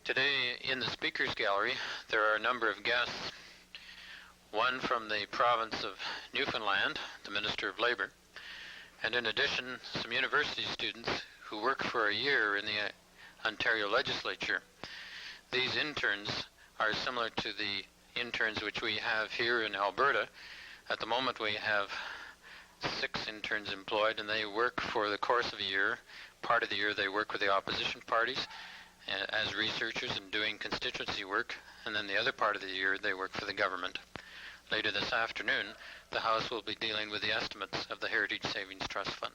Today in the Speakers Gallery there are a number of guests, one from the province of Newfoundland, the Minister of Labour, and in addition some university students who work for a year in the Ontario Legislature. These interns are similar to the interns which we have here in Alberta. At the moment we have 6 interns employed, and they work for the course of a year. Part of the year they work with the opposition parties as researchers and doing constituency work, and then the other part of the year they work for the government. Later this afternoon, the House will be dealing with the estimates of the Heritage Savings Trust Fund.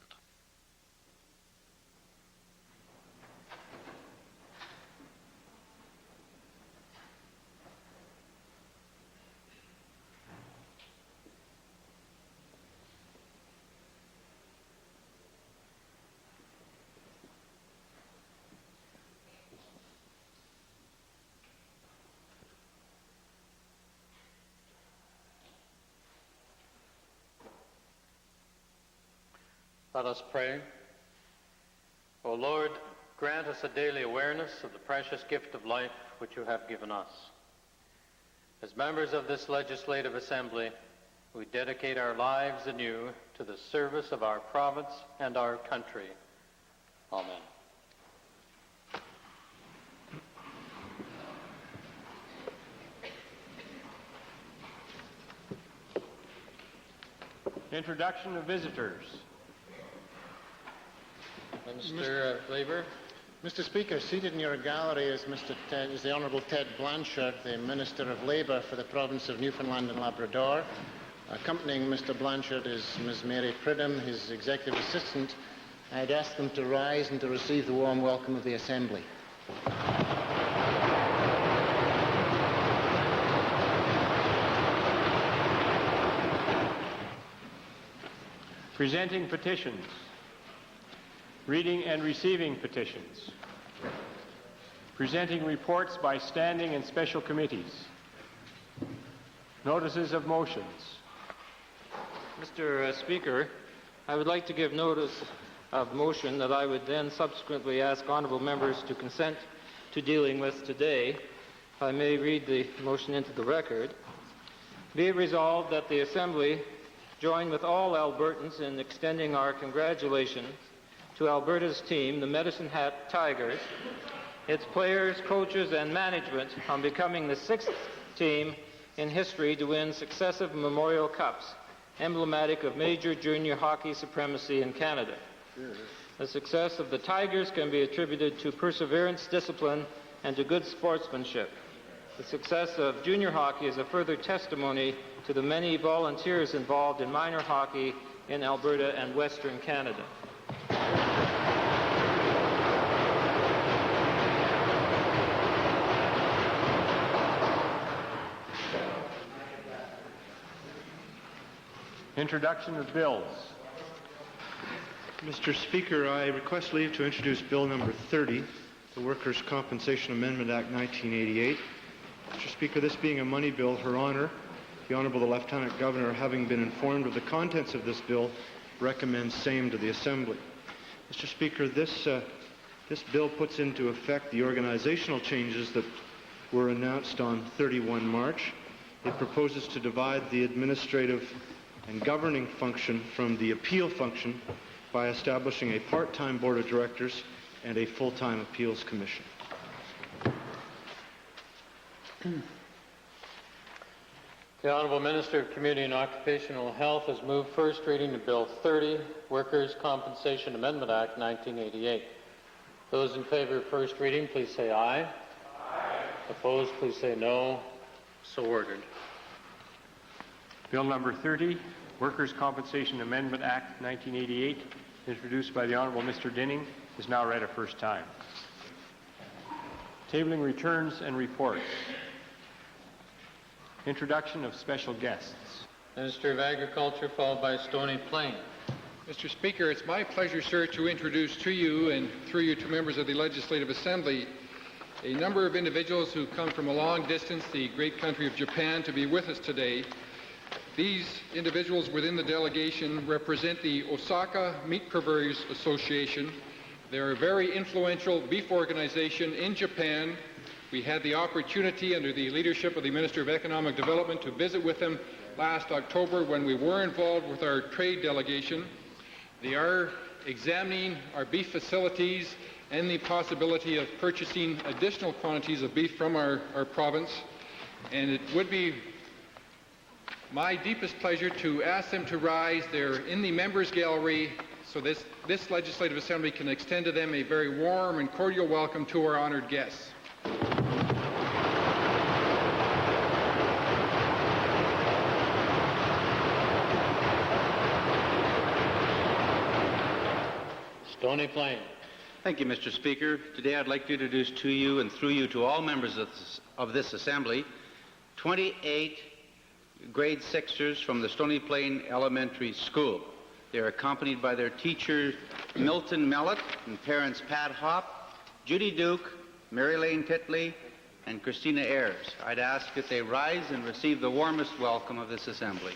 Let us pray. O Lord, grant us a daily awareness of the precious gift of life which you have given us. As members of this Legislative Assembly, we dedicate our lives anew to the service of our province and our country. Amen. Introduction of visitors. Minister of Labour. Mr. Speaker, seated in your gallery is the Honourable Ted Blanchard, the Minister of Labour for the province of Newfoundland and Labrador. Accompanying Mr. Blanchard is Ms. Mary Pridham, his Executive Assistant. I'd ask them to rise and to receive the warm welcome of the Assembly. Presenting petitions. Reading and receiving petitions. Presenting reports by standing and special committees. Notices of motions. Mr. Speaker, I would like to give notice of motion that I would then subsequently ask honourable members to consent to dealing with today. If I may read the motion into the record. Be it resolved that the Assembly join with all Albertans in extending our congratulations to Alberta's team, the Medicine Hat Tigers, its players, coaches, and management on becoming the 6th team in history to win successive Memorial Cups, emblematic of major junior hockey supremacy in Canada. The success of the Tigers can be attributed to perseverance, discipline, and to good sportsmanship. The success of junior hockey is a further testimony to the many volunteers involved in minor hockey in Alberta and Western Canada. Introduction of bills. Mr. Speaker, I request leave to introduce Bill number 30, the Workers' Compensation Amendment Act 1988. Mr. Speaker, this being a money bill, Her Honour, the Honourable the Lieutenant Governor, having been informed of the contents of this bill, recommends same to the Assembly. Mr. Speaker, this bill puts into effect the organizational changes that were announced on 31 March. It proposes to divide the administrative and governing function from the appeal function by establishing a part-time board of directors and a full-time appeals commission. The Honourable Minister of Community and Occupational Health has moved first reading of Bill 30, Workers' Compensation Amendment Act 1988. Those in favour of first reading, please say aye. Aye. Opposed, please say no. So ordered. Bill number 30, Workers' Compensation Amendment Act 1988, introduced by the Honourable Mr. Dinning, is now read a first time. Tabling returns and reports. Introduction of special guests. Minister of Agriculture, followed by Stony Plain. Mr. Speaker, it's my pleasure, sir, to introduce to you and through you to members of the Legislative Assembly a number of individuals who come from a long distance, the great country of Japan, to be with us today. These individuals within the delegation represent the Osaka Meat Purveyors Association. They're a very influential beef organization in Japan We had the opportunity under the leadership of the Minister of Economic Development to visit with them last October when we were involved with our trade delegation. They are examining our beef facilities and the possibility of purchasing additional quantities of beef from our province. And it would be my deepest pleasure to ask them to rise. They're in the members' gallery, so this Legislative Assembly can extend to them a very warm and cordial welcome to our honored guests. Stony Plain. Thank you, Mr. Speaker. Today I'd like to introduce to you and through you to all members of this Assembly 28 grade 6ers from the Stony Plain Elementary School. They are accompanied by their teachers Milton Mellett and parents Pat Hopp, Judy Duke, Mary Lane Titley, and Christina Ayers. I'd ask that they rise and receive the warmest welcome of this Assembly.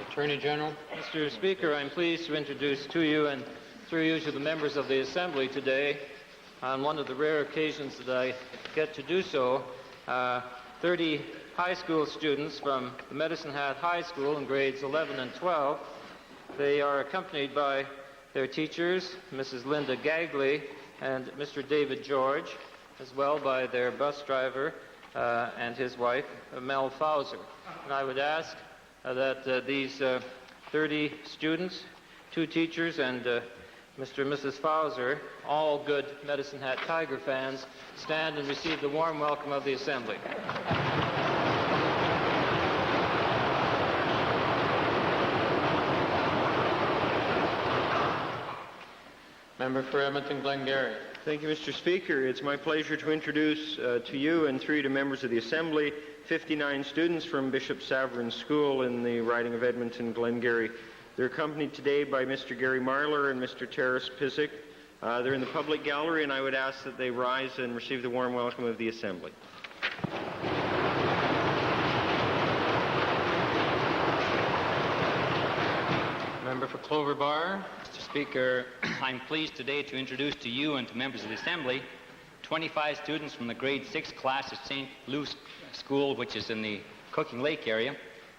Attorney General. Mr. Speaker, I'm pleased to introduce to you and through you to the members of the Assembly today, on one of the rare occasions that I get to do so, 30 high school students from the Medicine Hat High School in grades 11 and 12. They are accompanied by their teachers, Mrs. Linda Gagley and Mr. David George, as well by their bus driver and his wife, Mel Fowser. And I would ask that these 30 students, 2 teachers, and Mr. and Mrs. Fowser, all good Medicine Hat Tiger fans, stand and receive the warm welcome of the Assembly. Member for Edmonton Glengarry. Thank you, Mr. Speaker. It's my pleasure to introduce to you and through you to members of the Assembly 59 students from Bishop Savarin School in the riding of Edmonton Glengarry. They're accompanied today by Mr. Gary Marler and Mr. Terrace Pizik. They're in the public gallery, and I would ask that they rise and receive the warm welcome of the Assembly. Member for Clover Bar. Mr. Speaker, I'm pleased today to introduce to you and to members of the Assembly 25 students from the grade 6 class at St. Louis School, which is in the Cooking Lake area.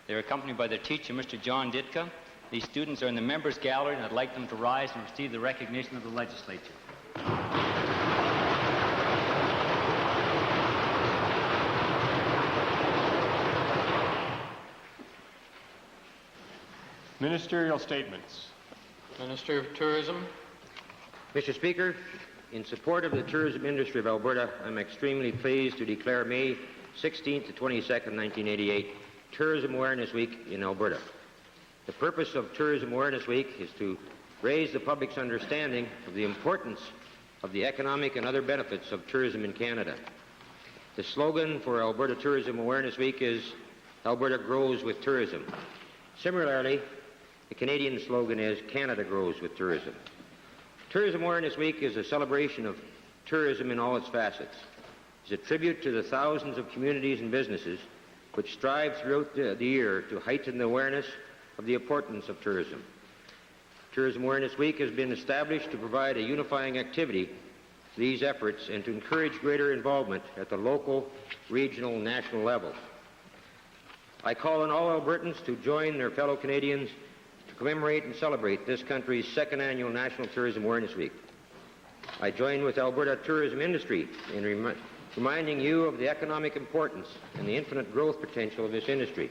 They're accompanied by their teacher, Mr. John Ditka. These students are in the members' gallery, and I'd like them to rise and receive the recognition of the legislature. Ministerial statements. Minister of Tourism. Mr. Speaker, in support of the tourism industry of Alberta, I'm extremely pleased to declare May 16th to 22nd, 1988, Tourism Awareness Week in Alberta. The purpose of Tourism Awareness Week is to raise the public's understanding of the importance of the economic and other benefits of tourism in Canada. The slogan for Alberta Tourism Awareness Week is Alberta Grows with Tourism. Similarly, the Canadian slogan is Canada Grows with Tourism. Tourism Awareness Week is a celebration of tourism in all its facets. It's a tribute to the thousands of communities and businesses which strive throughout the year to heighten the awareness of the importance of tourism. Tourism Awareness Week has been established to provide a unifying activity to these efforts and to encourage greater involvement at the local, regional, and national level. I call on all Albertans to join their fellow Canadians to commemorate and celebrate this country's second annual National Tourism Awareness Week. I join with Alberta tourism industry in reminding you of the economic importance and the infinite growth potential of this industry.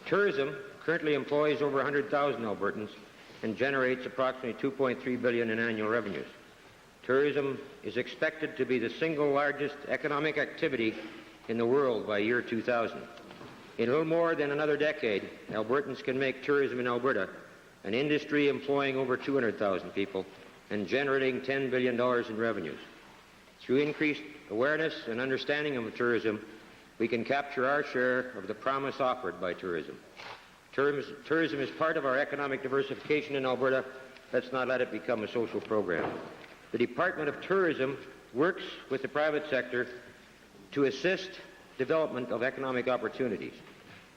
Tourism currently employs over 100,000 Albertans and generates approximately $2.3 billion in annual revenues. Tourism is expected to be the single largest economic activity in the world by year 2000. In a little more than another decade, Albertans can make tourism in Alberta an industry employing over 200,000 people and generating $10 billion in revenues. Through increased awareness and understanding of tourism, we can capture our share of the promise offered by tourism. Tourism is part of our economic diversification in Alberta. Let's not let it become a social program. The Department of Tourism works with the private sector to assist development of economic opportunities.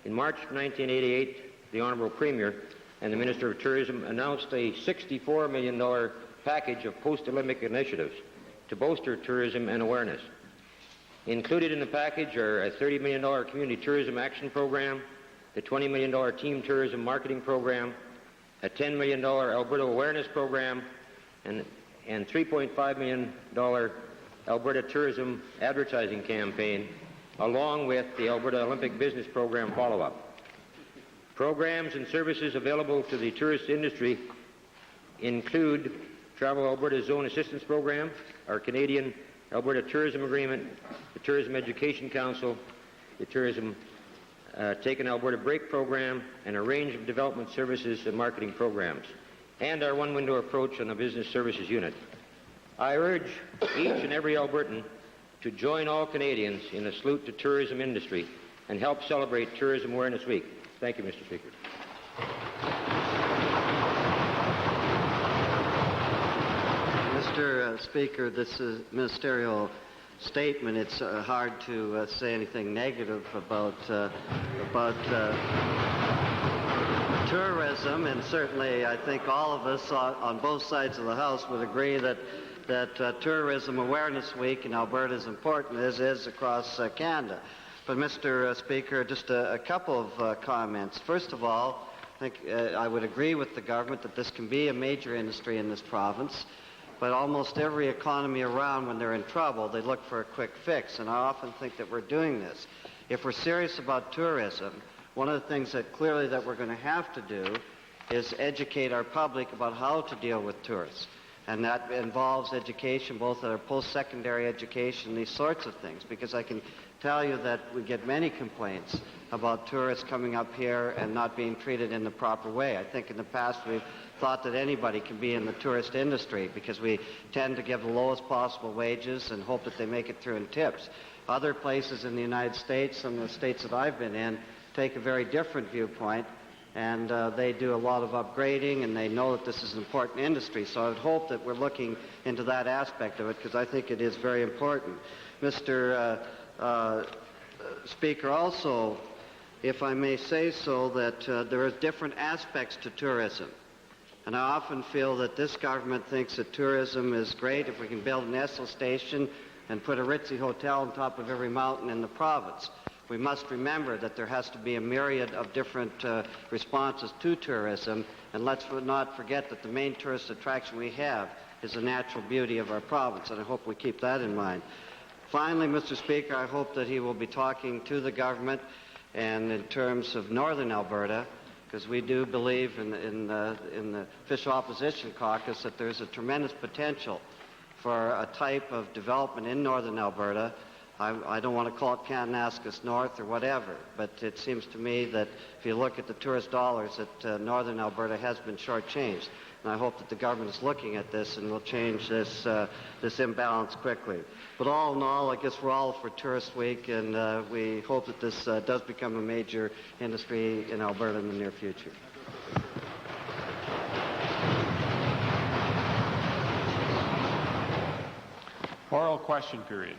In March 1988, the Honourable Premier and the Minister of Tourism announced a $64 million package of post-Olympic initiatives to bolster tourism and awareness. Included in the package are a $30 million community tourism action program, the $20 million team tourism marketing program, a $10 million Alberta awareness program, and $3.5 million Alberta tourism advertising campaign, along with the Alberta Olympic Business Program follow-up. Programs and services available to the tourist industry include Travel Alberta Zone Assistance Program, our Canadian Alberta Tourism Agreement, the Tourism Education Council, the Tourism Take an Alberta Break Program, and a range of development services and marketing programs, and our one-window approach on the Business Services Unit. I urge each and every Albertan to join all Canadians in a salute to tourism industry and help celebrate Tourism Awareness Week. Thank you, Mr. Speaker. Mr. Speaker, this is a ministerial statement. It's hard to say anything negative about tourism, and certainly I think all of us on both sides of the House would agree that Tourism Awareness Week in Alberta is important, as is across Canada. But, Mr. Speaker, just a couple of comments. First of all, I think I would agree with the government that this can be a major industry in this province, but almost every economy around, when they're in trouble, they look for a quick fix, and I often think that we're doing this. If we're serious about tourism, one of the things that clearly that we're going to have to do is educate our public about how to deal with tourists. And that involves education, both at our post-secondary education, these sorts of things, because I can tell you that we get many complaints about tourists coming up here and not being treated in the proper way. I think in the past we've thought that anybody can be in the tourist industry because we tend to give the lowest possible wages and hope that they make it through in tips. Other places in the United States, some of the states that I've been in, take a very different viewpoint, and they do a lot of upgrading, and they know that this is an important industry. So I would hope that we're looking into that aspect of it, because I think it is very important. Mr. Speaker, also, if I may say so, that there are different aspects to tourism. And I often feel that this government thinks that tourism is great if we can build an Esso station and put a ritzy hotel on top of every mountain in the province. We must remember that there has to be a myriad of different responses to tourism, and let's not forget that the main tourist attraction we have is the natural beauty of our province, and I hope we keep that in mind. Finally, Mr. Speaker, I hope that he will be talking to the government and in terms of northern Alberta, because we do believe in the Official Opposition Caucus that there's a tremendous potential for a type of development in northern Alberta. I don't want to call it Kananaskis North or whatever, but it seems to me that if you look at the tourist dollars, that northern Alberta has been shortchanged. And I hope that the government is looking at this and will change this imbalance quickly. But all in all, I guess we're all for Tourist Week, and we hope that this does become a major industry in Alberta in the near future. Oral question period.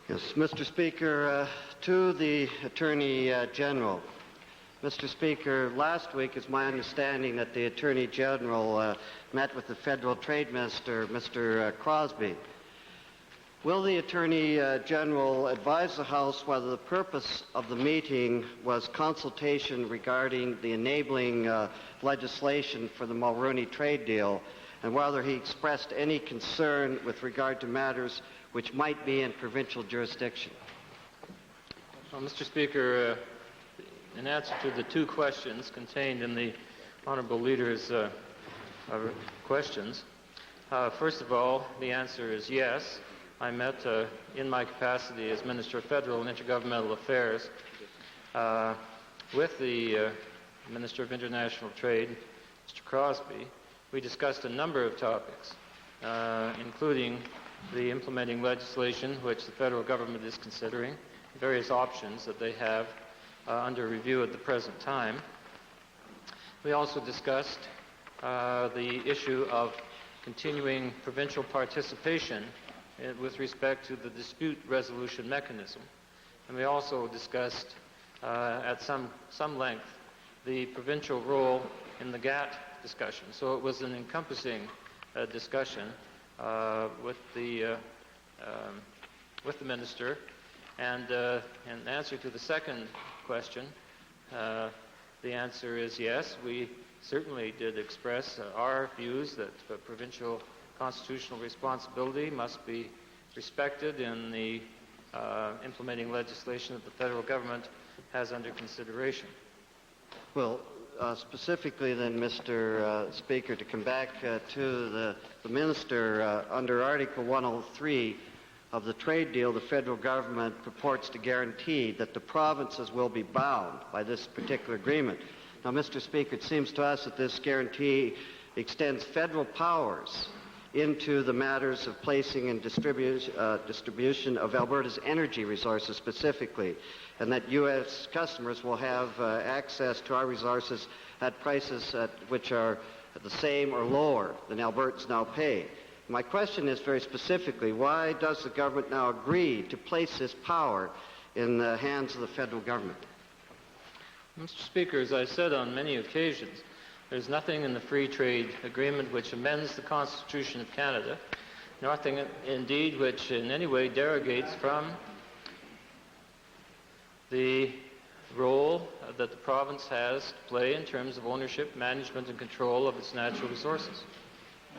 Yes, Mr. Speaker, to the Attorney General. Mr. Speaker, last week it's my understanding that the Attorney General met with the Federal Trade Minister, Mr. Crosby. Will the Attorney General advise the House whether the purpose of the meeting was consultation regarding the enabling legislation for the Mulroney trade deal, and whether he expressed any concern with regard to matters which might be in provincial jurisdiction? Well, Mr. Speaker, in answer to the two questions contained in the Honourable Leader's questions, first of all, the answer is yes. I met in my capacity as Minister of Federal and Intergovernmental Affairs with the Minister of International Trade, Mr. Crosby. We discussed a number of topics, including the implementing legislation which the federal government is considering, various options that they have under review at the present time. We also discussed the issue of continuing provincial participation with respect to the dispute resolution mechanism. And we also discussed at some length the provincial role in the GATT discussion. So it was an encompassing discussion with the minister. And in answer to the second question, the answer is yes. We certainly did express our views that provincial constitutional responsibility must be respected in the implementing legislation that the federal government has under consideration. Well, specifically then, Mr. Speaker, to come back to the minister, under Article 103 of the trade deal, the federal government purports to guarantee that the provinces will be bound by this particular agreement. Now, Mr. Speaker, it seems to us that this guarantee extends federal powers into the matters of placing and distribution of Alberta's energy resources specifically, and that U.S. customers will have access to our resources at prices which are the same or lower than Albertans now pay. My question is very specifically, why does the government now agree to place this power in the hands of the federal government? Mr. Speaker, as I said on many occasions, there's nothing in the free trade agreement which amends the Constitution of Canada, nothing indeed which in any way derogates from the role that the province has to play in terms of ownership, management, and control of its natural resources.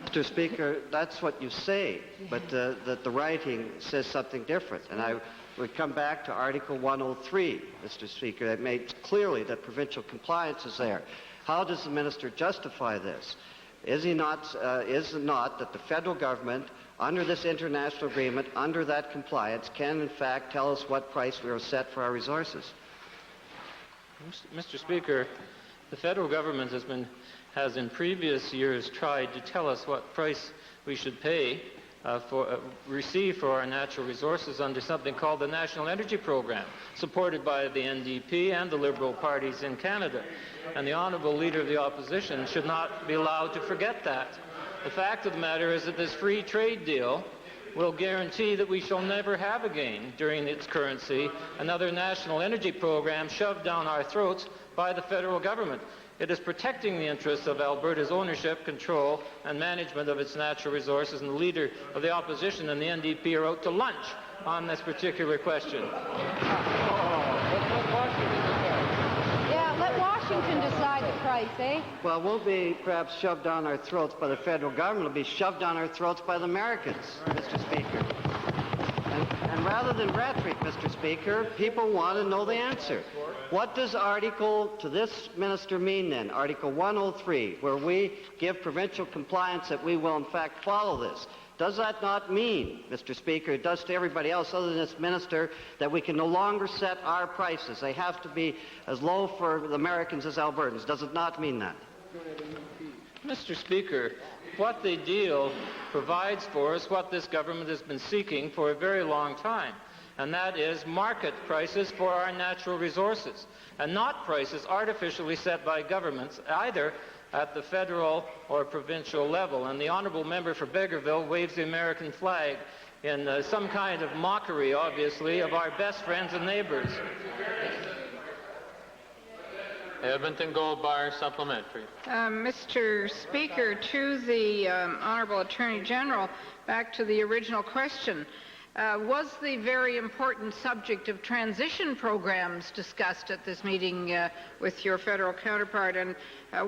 Mr. Speaker, that's what you say, but that the writing says something different. And I would come back to Article 103, Mr. Speaker, that makes clearly that provincial compliance is there. How does the minister justify this? Is it not that the federal government, under this international agreement, under that compliance, can in fact tell us what price we are set for our resources? Mr. Speaker, the federal government has in previous years tried to tell us what price we should pay receive for our natural resources under something called the National Energy Program, supported by the NDP and the Liberal parties in Canada. And the Honourable Leader of the Opposition should not be allowed to forget that. The fact of the matter is that this free trade deal will guarantee that we shall never have again, during its currency, another national energy program shoved down our throats by the federal government. It is protecting the interests of Alberta's ownership, control, and management of its natural resources, and the Leader of the Opposition and the NDP are out to lunch on this particular question. Yeah, let Washington decide the price, eh? Well, it won't be perhaps shoved down our throats by the federal government. It'll be shoved down our throats by the Americans, Mr. Speaker. And rather than rhetoric, Mr. Speaker, people want to know the answer. What does to this minister mean then, Article 103, where we give provincial compliance that we will in fact follow this? Does that not mean, Mr. Speaker, it does to everybody else other than this minister, that we can no longer set our prices? They have to be as low for the Americans as Albertans. Does it not mean that? Mr. Speaker, what the deal provides for is what this government has been seeking for a very long time, and that is market prices for our natural resources, and not prices artificially set by governments, either at the federal or provincial level. And the honourable member for Beggarville waves the American flag in some kind of mockery, obviously, of our best friends and neighbours. Edmonton Gold Bar supplementary. Mr. Speaker, to the Honourable Attorney General, back to the original question. Was the very important subject of transition programs discussed at this meeting with your federal counterpart, and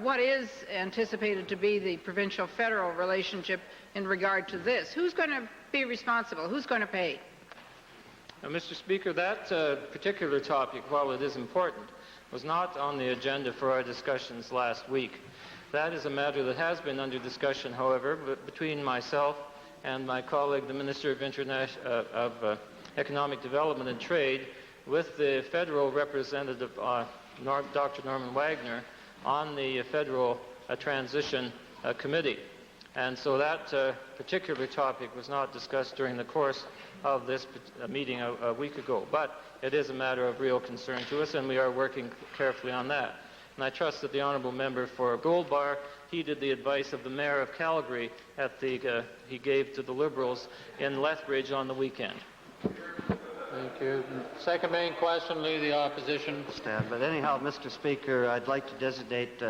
what is anticipated to be the provincial-federal relationship in regard to this? Who's going to be responsible? Who's going to pay? Mr. Speaker, that particular topic, while it is important, was not on the agenda for our discussions last week. That is a matter that has been under discussion, however, between myself and my colleague, the Minister of Economic Development and Trade, with the federal representative, Dr. Norman Wagner, on the federal transition committee. And so that particular topic was not discussed during the course of this meeting a week ago. But it is a matter of real concern to us, and we are working carefully on that. And I trust that the honourable member for Gold Bar heeded the advice of the Mayor of Calgary he gave to the Liberals in Lethbridge on the weekend. Thank you. Second main question, leave the opposition. Stand. But anyhow, Mr. Speaker, I'd like to designate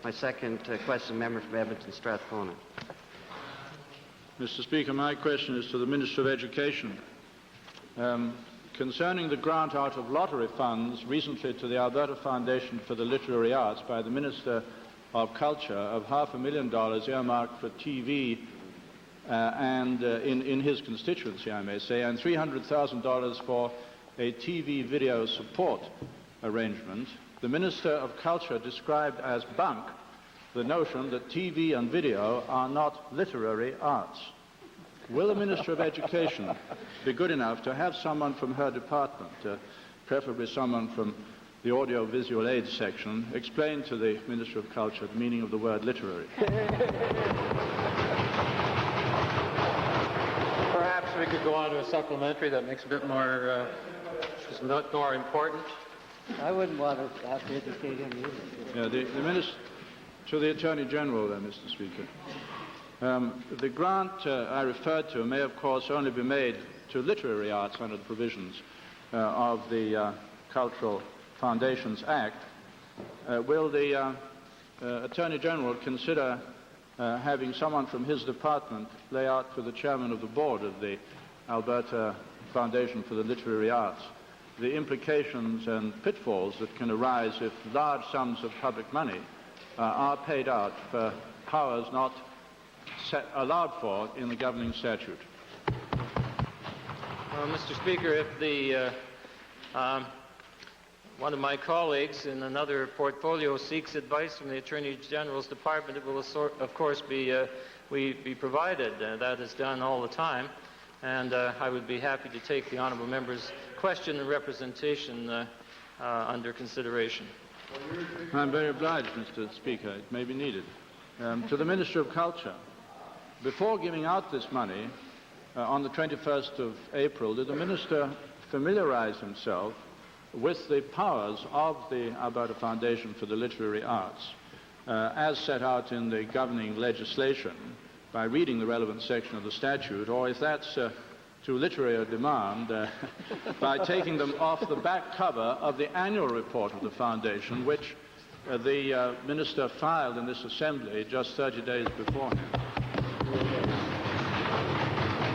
my second question, member from Edmonton Strathcona. Mr. Speaker, my question is to the Minister of Education. Concerning the grant out of lottery funds recently to the Alberta Foundation for the Literary Arts by the Minister of Culture of $500,000 earmarked for TV and in his constituency, I may say, and $300,000 for a TV video support arrangement, the Minister of Culture described as bunk the notion that TV and video are not literary arts. Will the Minister of Education be good enough to have someone from her department, preferably someone from the audio-visual aids section, explain to the Minister of Culture the meaning of the word literary? Perhaps we could go on to a supplementary that makes a bit more, is not more important. I wouldn't want to have to educate him either. The Minister, to the Attorney General, Mr. Speaker. The grant I referred to may, of course, only be made to literary arts under the provisions of the Cultural Foundations Act. Will the Attorney General consider having someone from his department lay out for the chairman of the board of the Alberta Foundation for the Literary Arts the implications and pitfalls that can arise if large sums of public money are paid out for powers not allowed for in the governing statute? Mr. Speaker, if the one of my colleagues in another portfolio seeks advice from the Attorney General's Department, it will of course be provided. That is done all the time, and I would be happy to take the honourable member's question and representation under consideration. I'm very obliged, Mr. Speaker. It may be needed. To the Minister of Culture, before giving out this money on the 21st of April, did the Minister familiarize himself with the powers of the Alberta Foundation for the Literary Arts as set out in the governing legislation by reading the relevant section of the statute, or if that's too literary a demand, by taking them off the back cover of the annual report of the Foundation, which the Minister filed in this Assembly just 30 days beforehand?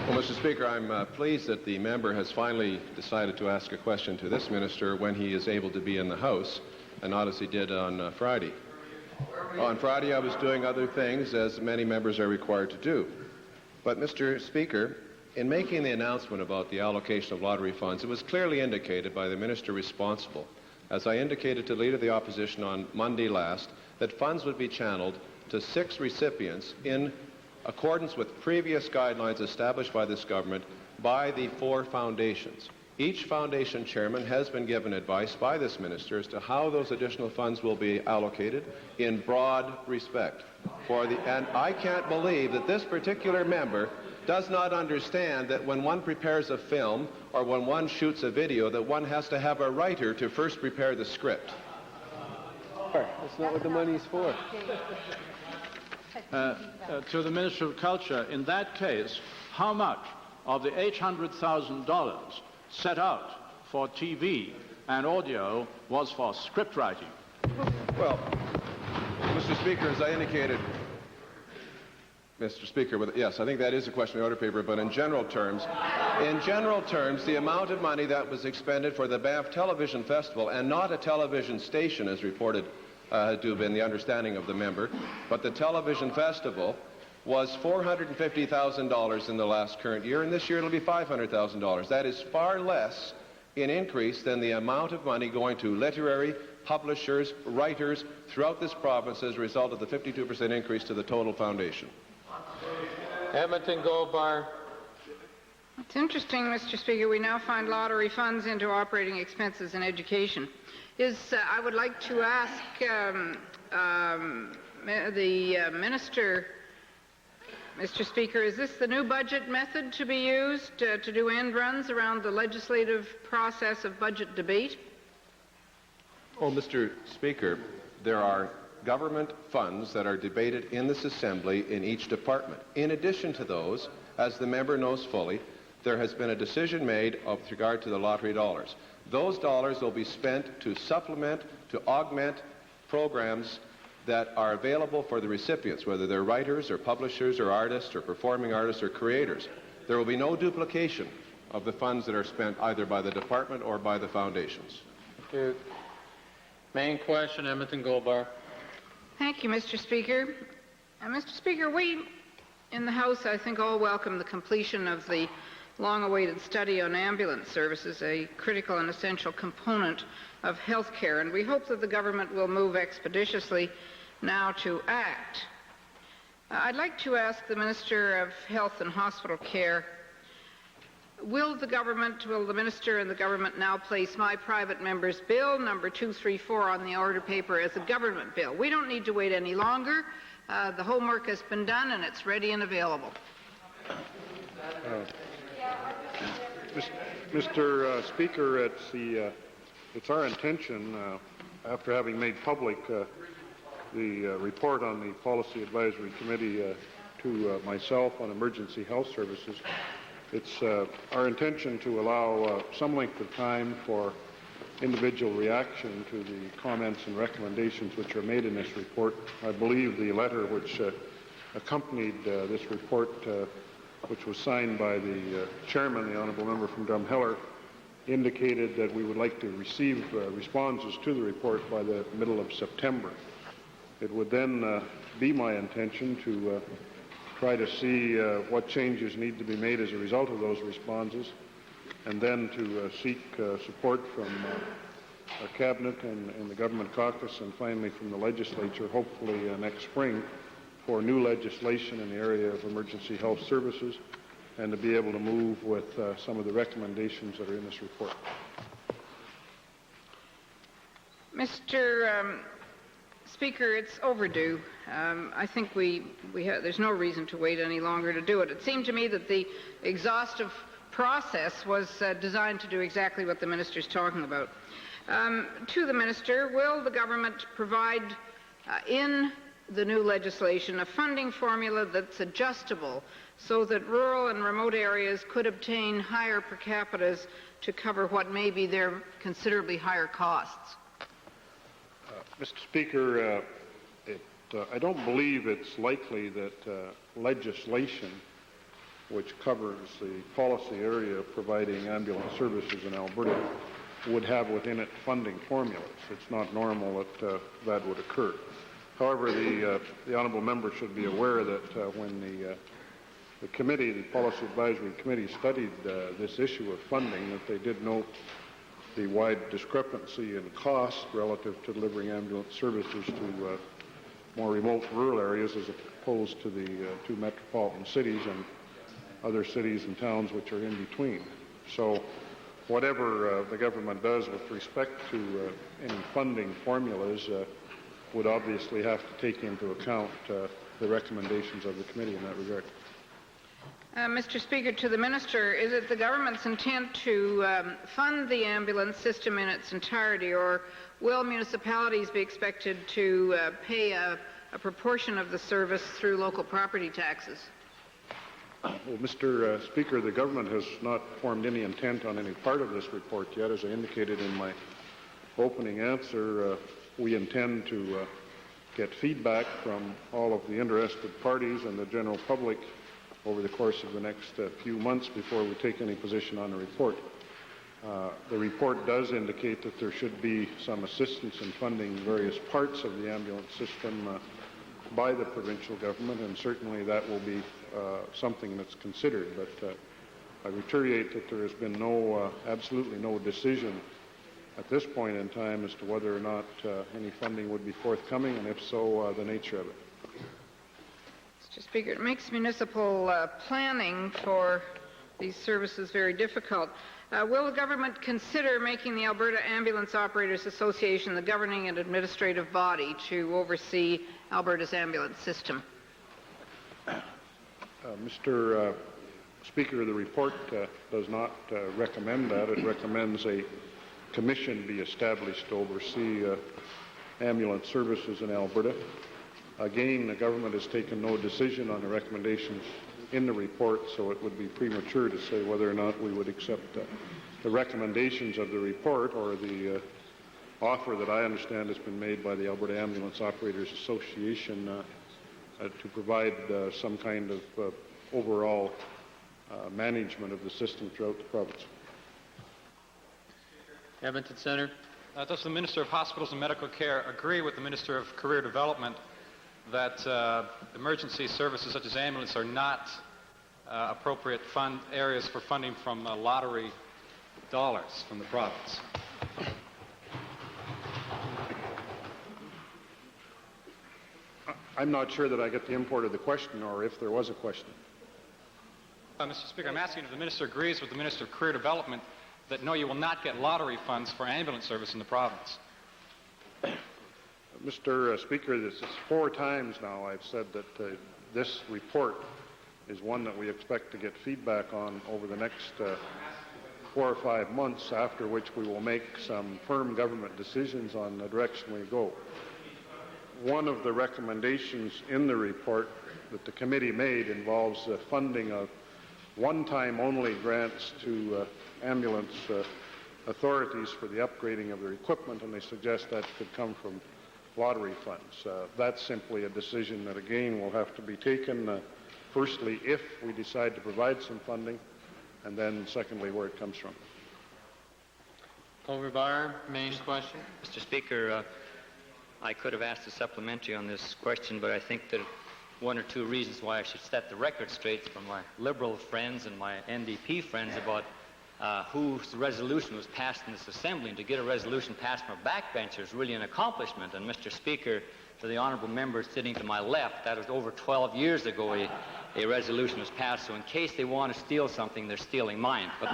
Well, Mr. Speaker, I'm pleased that the member has finally decided to ask a question to this minister when he is able to be in the House, and not as he did on Friday. On Friday, I was doing other things, as many members are required to do. But, Mr. Speaker, in making the announcement about the allocation of lottery funds, it was clearly indicated by the minister responsible, as I indicated to the Leader of the Opposition on Monday last, that funds would be channeled to 6 recipients in accordance with previous guidelines established by this government by the 4 foundations. Each foundation chairman has been given advice by this minister as to how those additional funds will be allocated in broad respect. And I can't believe that this particular member does not understand that when one prepares a film or when one shoots a video, that one has to have a writer to first prepare the script. That's not what the money's for. To the Minister of Culture, in that case, how much of the $800,000 set out for TV and audio was for script writing? Well, Mr. Speaker, as I indicated, Mr. Speaker, yes, I think that is a question of the order paper, but in general terms, the amount of money that was expended for the Banff Television Festival, and not a television station as reported to have been the understanding of the member, but the television festival, was $450,000 in the last current year, and this year it'll be $500,000. That is far less in increase than the amount of money going to literary publishers, writers throughout this province as a result of the 52% increase to the total foundation. Edmonton Goldbar. It's interesting, Mr. Speaker. We now find lottery funds into operating expenses in education. I would like to ask the minister, Mr. Speaker, is this the new budget method to be used to do end runs around the legislative process of budget debate? Well, Mr. Speaker, there are government funds that are debated in this Assembly in each department. In addition to those, as the member knows fully, there has been a decision made with regard to the lottery dollars. Those dollars will be spent to supplement, to augment programs that are available for the recipients, whether they're writers or publishers or artists or performing artists or creators. There will be no duplication of the funds that are spent either by the department or by the foundations. Thank you. Main question, Edmonton Goldbar. Thank you, Mr. Speaker. Mr. Speaker, we in the House, I think, all welcome the completion of the long-awaited study on ambulance services, a critical and essential component of health care, and we hope that the government will move expeditiously now to act. I'd like to ask the Minister of Health and Hospital Care, will the Minister and the government now place my private member's bill, number 234, on the order paper as a government bill? We don't need to wait any longer. The homework has been done and it's ready and available. Mr. Speaker, it's our intention, after having made public the report on the Policy Advisory Committee to myself on emergency health services, it's our intention to allow some length of time for individual reaction to the comments and recommendations which are made in this report. I believe the letter which accompanied this report, which was signed by the chairman, the honourable member from Drumheller, indicated that we would like to receive responses to the report by the middle of September. It would then be my intention to try to see what changes need to be made as a result of those responses, and then to seek support from our cabinet and the government caucus, and finally from the legislature, hopefully next spring, for new legislation in the area of emergency health services, and to be able to move with some of the recommendations that are in this report. Mr. Speaker, it's overdue. I think there's no reason to wait any longer to do it. It seemed to me that the exhaustive process was designed to do exactly what the Minister is talking about. To the Minister, will the government provide in the new legislation a funding formula that's adjustable so that rural and remote areas could obtain higher per capitas to cover what may be their considerably higher costs? Mr. Speaker, I don't believe it's likely that legislation which covers the policy area of providing ambulance services in Alberta would have within it funding formulas. It's not normal that that would occur. However, the honourable member should be aware that when the committee, the Policy Advisory Committee, studied this issue of funding, that they did note the wide discrepancy in cost relative to delivering ambulance services to more remote rural areas as opposed to the two metropolitan cities and other cities and towns which are in between. So whatever the government does with respect to any funding formulas would obviously have to take into account the recommendations of the committee in that regard. Mr. Speaker, to the Minister, is it the government's intent to fund the ambulance system in its entirety, or will municipalities be expected to pay a proportion of the service through local property taxes? Well, Mr. Speaker, the government has not formed any intent on any part of this report yet. As I indicated in my opening answer, we intend to get feedback from all of the interested parties and the general public over the course of the next few months before we take any position on the report. The report does indicate that there should be some assistance in funding various parts of the ambulance system by the provincial government, and certainly that will be something that's considered. But I reiterate that there has been absolutely no decision at this point in time as to whether or not any funding would be forthcoming, and if so, the nature of it. Mr. Speaker, it makes municipal planning for these services very difficult. Will the government consider making the Alberta Ambulance Operators Association the governing and administrative body to oversee Alberta's ambulance system? Mr. Speaker, the report does not recommend that. It recommends a commission be established to oversee ambulance services in Alberta. Again, the government has taken no decision on the recommendations in the report, so it would be premature to say whether or not we would accept the recommendations of the report or the offer that I understand has been made by the Alberta Ambulance Operators Association to provide some kind of overall management of the system throughout the province. Edmonton Centre. Does the Minister of Hospitals and Medical Care agree with the Minister of Career Development that emergency services such as ambulance are not appropriate areas for funding from lottery dollars from the province? I'm not sure that I get the import of the question, or if there was a question. Mr. Speaker, I'm asking if the Minister agrees with the Minister of Career Development that no, you will not get lottery funds for ambulance service in the province. Mr. Speaker, this is 4 times now I've said that this report is one that we expect to get feedback on over the next 4 or 5 months, after which we will make some firm government decisions on the direction we go. One of the recommendations in the report that the committee made involves the funding of one-time only grants to ambulance authorities for the upgrading of their equipment, and they suggest that could come from lottery funds. That's simply a decision that, again, will have to be taken, firstly, if we decide to provide some funding, and then, secondly, where it comes from. Overbar, main question. Mr. Speaker, I could have asked a supplementary on this question, but I think that 1 or 2 reasons why I should set the record straight from my Liberal friends and my NDP friends about whose resolution was passed in this Assembly. And to get a resolution passed from a backbencher is really an accomplishment. And Mr. Speaker, to the honourable members sitting to my left, that was over 12 years ago a resolution was passed. So in case they want to steal something, they're stealing mine. But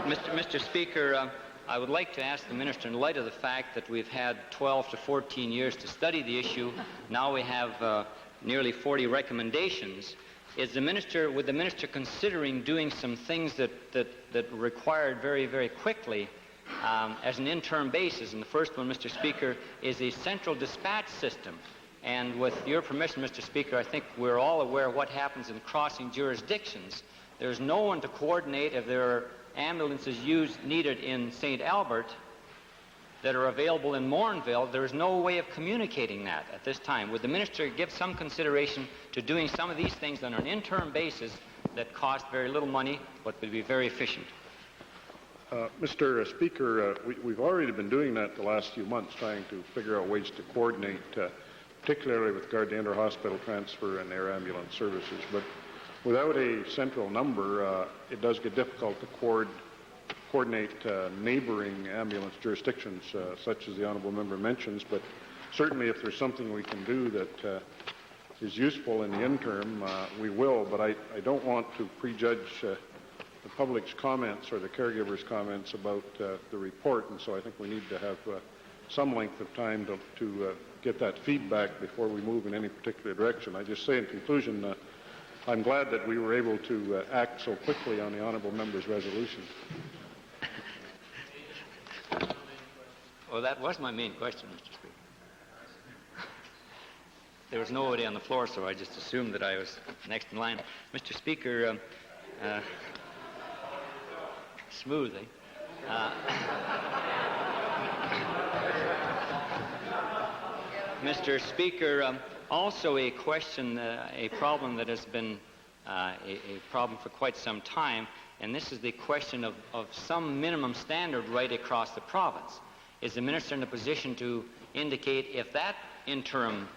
Mr. Speaker, I would like to ask the Minister, in light of the fact that we've had 12 to 14 years to study the issue, now we have nearly 40 recommendations, would the Minister considering doing some things that required very, very quickly as an interim basis? And the first one, Mr. Speaker, is a central dispatch system. And with your permission, Mr. Speaker, I think we're all aware of what happens in crossing jurisdictions. There's no one to coordinate if there are ambulances needed in St. Albert that are available in Morinville. There is no way of communicating that at this time. Would the Minister give some consideration to doing some of these things on an interim basis that cost very little money but would be very efficient? Mr. Speaker, we've already been doing that the last few months, trying to figure out ways to coordinate, particularly with regard to inter-hospital transfer and air ambulance services. But without a central number, it does get difficult to coordinate neighboring ambulance jurisdictions, such as the honourable member mentions. But certainly if there's something we can do that is useful in the interim, we will. But I don't want to prejudge the public's comments or the caregivers' comments about the report, and so I think we need to have some length of time to get that feedback before we move in any particular direction. I just say in conclusion, I'm glad that we were able to act so quickly on the honourable member's resolution. Well, that was my main question, Mr. Speaker. There was nobody on the floor, so I just assumed that I was next in line. Mr. Speaker, smooth, eh? Mr. Speaker, also a question, a problem that has been a problem for quite some time, and this is the question of some minimum standard right across the province. Is the Minister in a position to indicate if that interim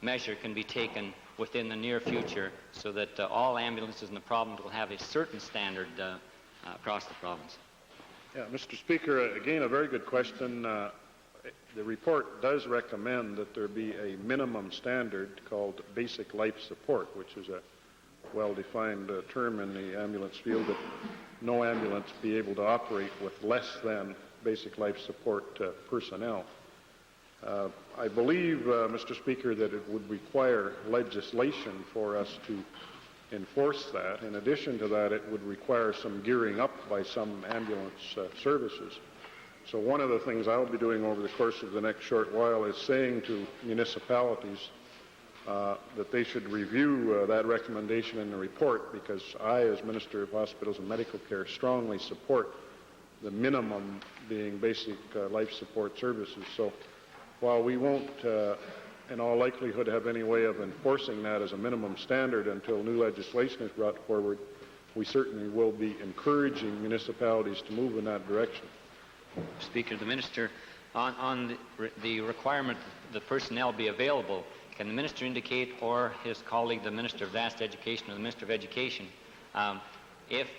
measure can be taken within the near future so that all ambulances in the province will have a certain standard across the province? Yeah, Mr. Speaker, again, a very good question. The report does recommend that there be a minimum standard called basic life support, which is a well-defined term in the ambulance field, that no ambulance be able to operate with less than basic life support personnel. I believe, Mr. Speaker, that it would require legislation for us to enforce that. In addition to that, it would require some gearing up by some ambulance services. So one of the things I'll be doing over the course of the next short while is saying to municipalities that they should review that recommendation in the report, because I, as Minister of Hospitals and Medical Care, strongly support the minimum being basic life support services. So while we won't, in all likelihood, have any way of enforcing that as a minimum standard until new legislation is brought forward, we certainly will be encouraging municipalities to move in that direction. Speaker, the Minister, on the requirement that the personnel be available, can the Minister indicate, or his colleague, the Minister of Advanced Education, or the Minister of Education, if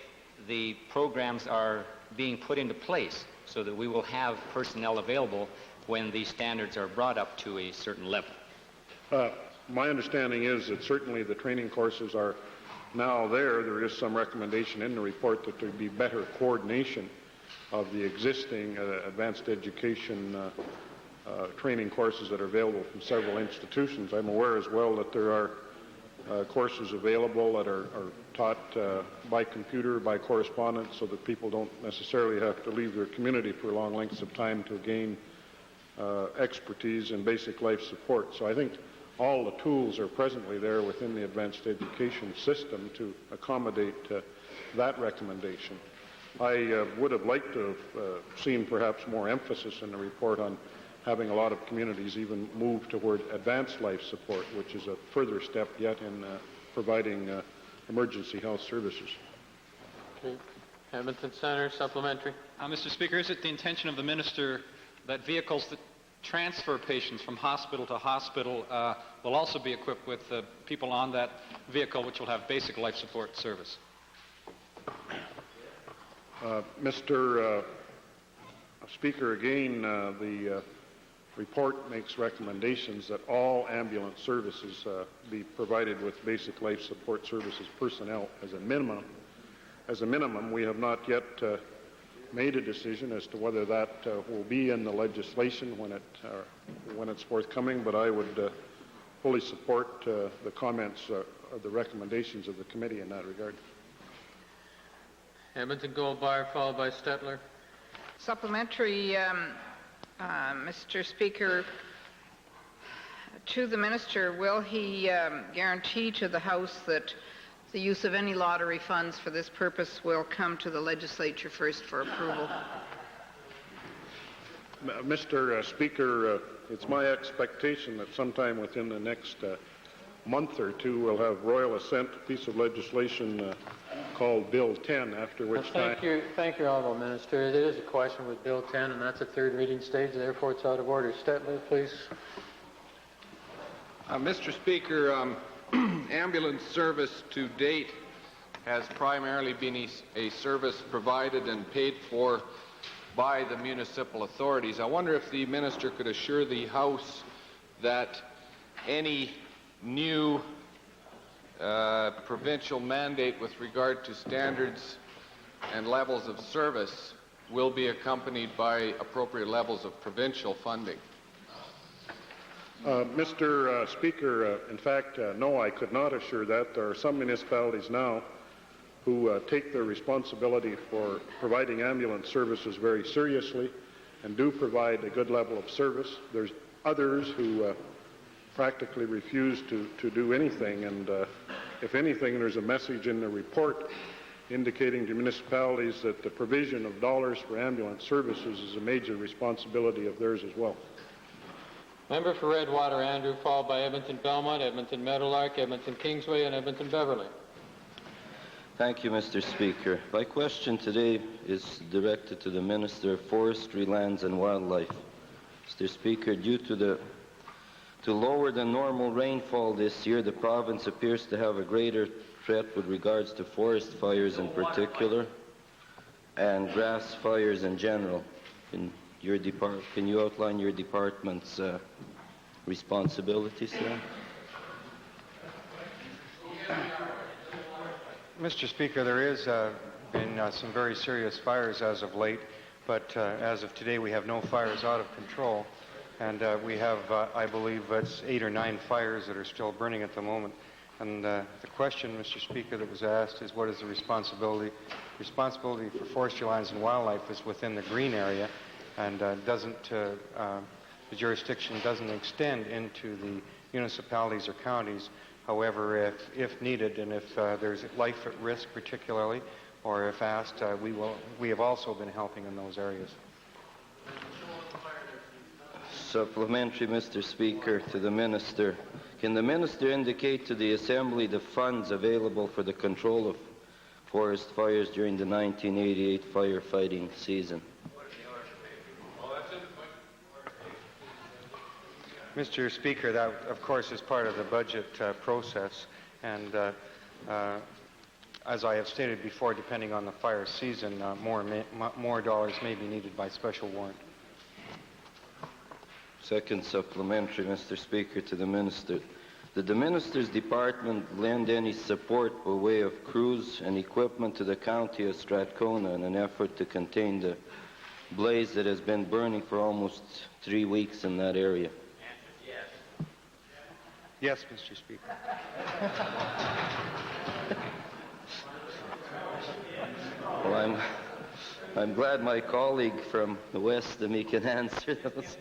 the programs are being put into place so that we will have personnel available when these standards are brought up to a certain level? My understanding is that certainly the training courses are now there. There is some recommendation in the report that there be better coordination of the existing advanced education training courses that are available from several institutions. I'm aware as well that there are courses available that are taught by computer, by correspondence, so that people don't necessarily have to leave their community for long lengths of time to gain expertise in basic life support. So I think all the tools are presently there within the advanced education system to accommodate that recommendation. I would have liked to have seen perhaps more emphasis in the report on having a lot of communities even move toward advanced life support, which is a further step yet in providing emergency health services. Okay. Edmonton Centre, supplementary. Mr. Speaker, is it the intention of the Minister that vehicles that transfer patients from hospital to hospital will also be equipped with people on that vehicle which will have basic life support service? Mr. Speaker, again, the report makes recommendations that all ambulance services be provided with basic life support services personnel as a minimum. As a minimum, we have not yet made a decision as to whether that will be in the legislation when it's forthcoming, but I would fully support the comments of the recommendations of the committee in that regard. Edmonton Goldbar, followed by Stetler. Supplementary, Mr. Speaker, to the Minister, will he guarantee to the House that the use of any lottery funds for this purpose will come to the legislature first for approval? Mr. Speaker, it's my expectation that sometime within the next month or two we'll have royal assent to a piece of legislation called Bill 10, after which time... Thank you, Honourable Minister. It is a question with Bill 10, and that's a third reading stage, therefore it's out of order. Stetler, please. Mr. Speaker, ambulance service to date has primarily been a service provided and paid for by the municipal authorities. I wonder if the Minister could assure the House that any new provincial mandate with regard to standards and levels of service will be accompanied by appropriate levels of provincial funding. Mr. Speaker, in fact, no, I could not assure that. There are some municipalities now who take their responsibility for providing ambulance services very seriously and do provide a good level of service. There's others who practically refuse to do anything, and if anything, there's a message in the report indicating to municipalities that the provision of dollars for ambulance services is a major responsibility of theirs as well. Member for Redwater Andrew, followed by Edmonton Belmont, Edmonton Meadowlark, Edmonton Kingsway, and Edmonton Beverly. Thank you, Mr. Speaker. My question today is directed to the Minister of Forestry, Lands and Wildlife. Mr. Speaker, due to lower than normal rainfall this year, the province appears to have a greater threat with regards to forest fires in particular and grass fires in general. Can you outline your department's responsibilities there? Mr. Speaker, there has been some very serious fires as of late, but as of today we have no fires out of control, and we have, I believe, it's 8 or 9 fires that are still burning at the moment. And the question, Mr. Speaker, that was asked is what is the responsibility? Responsibility for forestry, lands and wildlife is within the green area, and the jurisdiction doesn't extend into the municipalities or counties. However, if needed and if there's life at risk particularly, or if asked, we have also been helping in those areas. Supplementary, Mr. Speaker, to the Minister. Can the Minister indicate to the Assembly the funds available for the control of forest fires during the 1988 firefighting season? Mr. Speaker, that of course is part of the budget process, and as I have stated before, depending on the fire season, more dollars may be needed by special warrant. Second supplementary, Mr. Speaker, to the Minister. Did the Minister's Department lend any support by way of crews and equipment to the County of Strathcona in an effort to contain the blaze that has been burning for almost 3 weeks in that area? Yes, Mr. Speaker. Well, I'm glad my colleague from the west of me can answer those.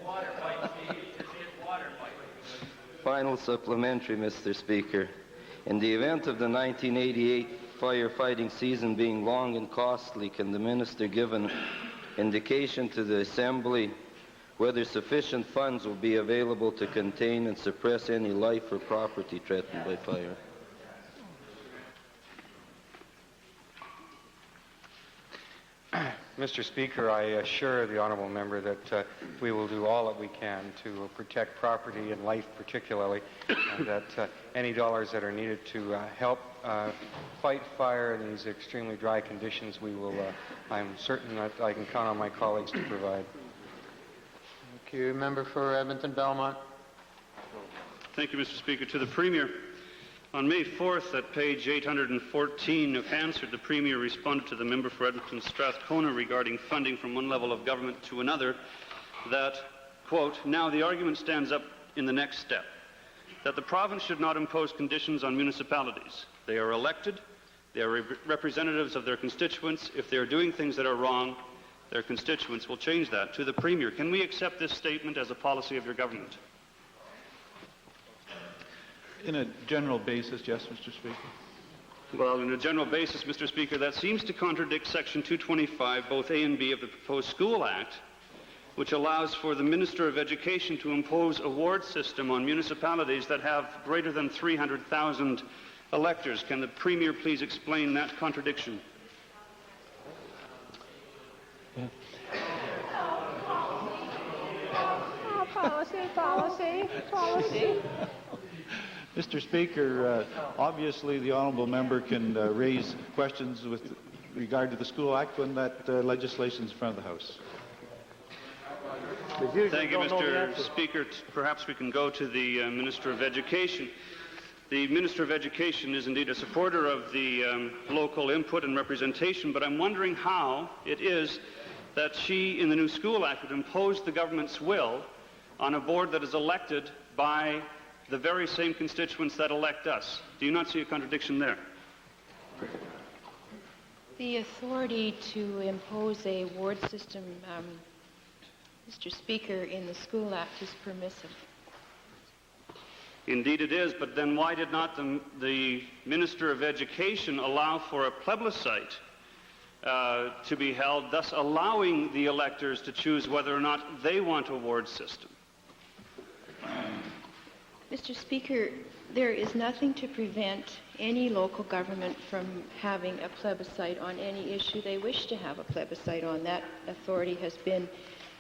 Final supplementary, Mr. Speaker. In the event of the 1988 firefighting season being long and costly, can the Minister give an indication to the Assembly whether sufficient funds will be available to contain and suppress any life or property threatened by fire? Mr. Speaker, I assure the honourable member that we will do all that we can to protect property and life particularly, and that any dollars that are needed to help fight fire in these extremely dry conditions, we will, I'm certain that I can count on my colleagues to provide. Thank you. Member for Edmonton Belmont. Thank you, Mr. Speaker. To the Premier. On May 4th, at page 814 of Hansard, the Premier responded to the member for Edmonton Strathcona regarding funding from one level of government to another that, quote, now the argument stands up in the next step, that the province should not impose conditions on municipalities. They are elected, they are representatives of their constituents. If they are doing things that are wrong, their constituents will change that. To the Premier, can we accept this statement as a policy of your government? In a general basis, yes, Mr. Speaker. Well, in a general basis, Mr. Speaker, that seems to contradict Section 225, both A and B of the proposed School Act, which allows for the Minister of Education to impose a ward system on municipalities that have greater than 300,000 electors. Can the Premier please explain that contradiction? Policy. Mr. Speaker, obviously the honourable member can raise questions with regard to the School Act when that legislation is in front of the House. Thank you, Mr. Speaker. Perhaps we can go to the Minister of Education. The Minister of Education is indeed a supporter of the local input and representation, but I'm wondering how it is that she, in the new School Act, would impose the government's will on a board that is elected by the very same constituents that elect us. Do you not see a contradiction there? The authority to impose a ward system, Mr. Speaker, in the School Act is permissive. Indeed it is, but then why did not the Minister of Education allow for a plebiscite to be held, thus allowing the electors to choose whether or not they want a ward system? Mr. Speaker, there is nothing to prevent any local government from having a plebiscite on any issue they wish to have a plebiscite on. That authority has been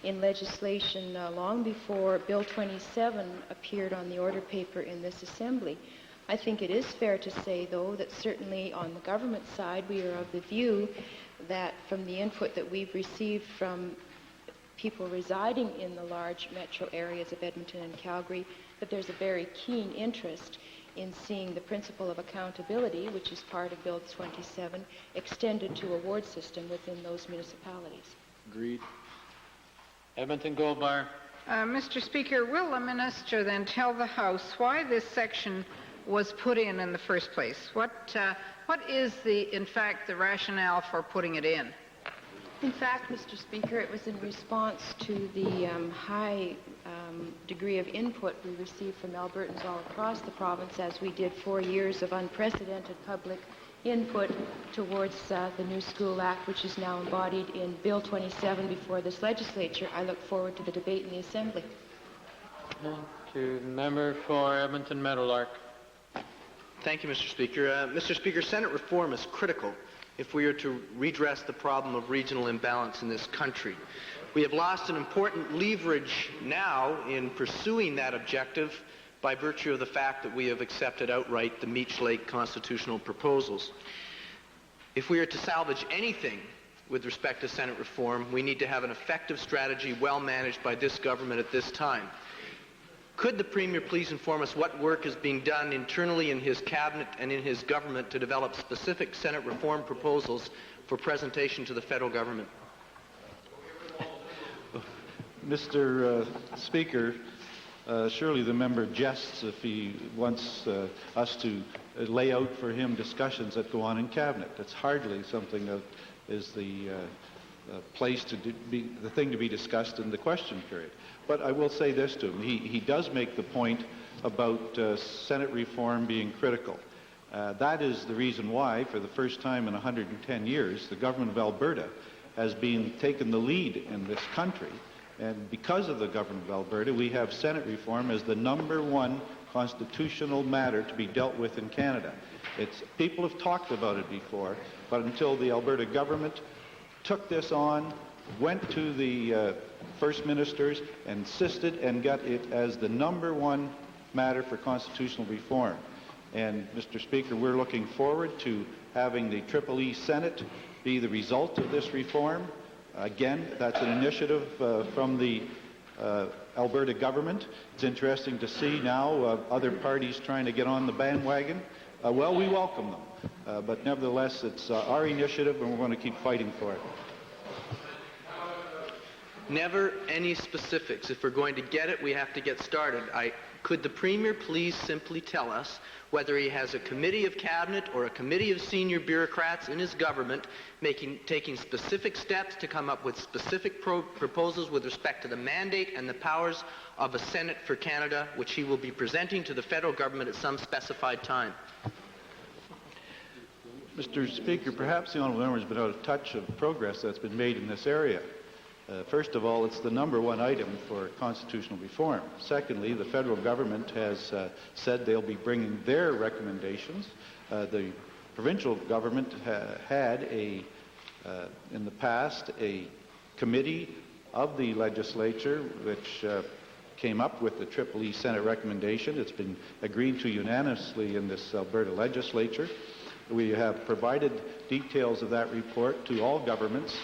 in legislation long before Bill 27 appeared on the order paper in this Assembly. I think it is fair to say, though, that certainly on the government side we are of the view that from the input that we've received from people residing in the large metro areas of Edmonton and Calgary, that there's a very keen interest in seeing the principle of accountability, which is part of Bill 27, extended to a ward system within those municipalities. Agreed. Edmonton Goldbar. Mr. Speaker, will the Minister then tell the House why this section was put in the first place? What is, in fact, the rationale for putting it in? In fact, Mr. Speaker, it was in response to the high degree of input we received from Albertans all across the province as we did 4 years of unprecedented public input towards the new School Act, which is now embodied in Bill 27 before this legislature. I look forward to the debate in the Assembly. To the member for Edmonton Meadowlark. Thank you, Mr. Speaker. Mr. Speaker, Senate reform is critical if we are to redress the problem of regional imbalance in this country. We have lost an important leverage now in pursuing that objective by virtue of the fact that we have accepted outright the Meech Lake constitutional proposals. If we are to salvage anything with respect to Senate reform, we need to have an effective strategy well managed by this government at this time. Could the Premier please inform us what work is being done internally in his cabinet and in his government to develop specific Senate reform proposals for presentation to the federal government? Mr. Speaker, surely the member jests if he wants us to lay out for him discussions that go on in cabinet. It's hardly something that is the place to be the thing to be discussed in the question period. But I will say this to him. He does make the point about Senate reform being critical. That is the reason why, for the first time in 110 years, the government of Alberta has taken the lead in this country. And because of the government of Alberta, we have Senate reform as the #1 constitutional matter to be dealt with in Canada. People have talked about it before, but until the Alberta government took this on, went to the First Ministers, and insisted and got it as the #1 matter for constitutional reform. And, Mr. Speaker, we're looking forward to having the EEE Senate be the result of this reform. Again, that's an initiative from the Alberta government. It's interesting to see now other parties trying to get on the bandwagon. Well, we welcome them. But nevertheless, it's our initiative, and we're going to keep fighting for it. Never any specifics. If we're going to get it, we have to get started. Could the Premier please simply tell us whether he has a committee of cabinet or a committee of senior bureaucrats in his government taking specific steps to come up with specific proposals with respect to the mandate and the powers of a Senate for Canada, which he will be presenting to the federal government at some specified time? Mr. Speaker, perhaps the honourable member has been out of touch of progress that's been made in this area. First of all, it's the #1 item for constitutional reform. Secondly, the federal government has said they'll be bringing their recommendations. The provincial government had in the past a committee of the legislature which came up with the EEE Senate recommendation. It's been agreed to unanimously in this Alberta legislature. We have provided details of that report to all governments.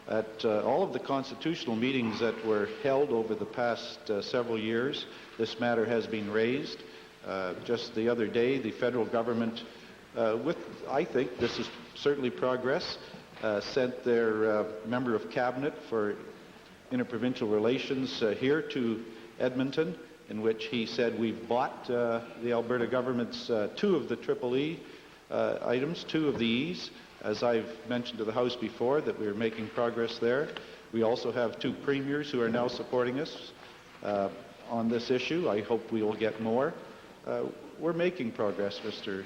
At all of the constitutional meetings that were held over the past several years, this matter has been raised. Just the other day, the federal government, I think this is certainly progress, sent their member of cabinet for interprovincial relations here to Edmonton, in which he said we've bought the Alberta government's 2 of the EEE items, 2 of the E's. As I've mentioned to the House before, that we're making progress there. We also have 2 premiers who are now supporting us on this issue. I hope we will get more. We're making progress, Mr.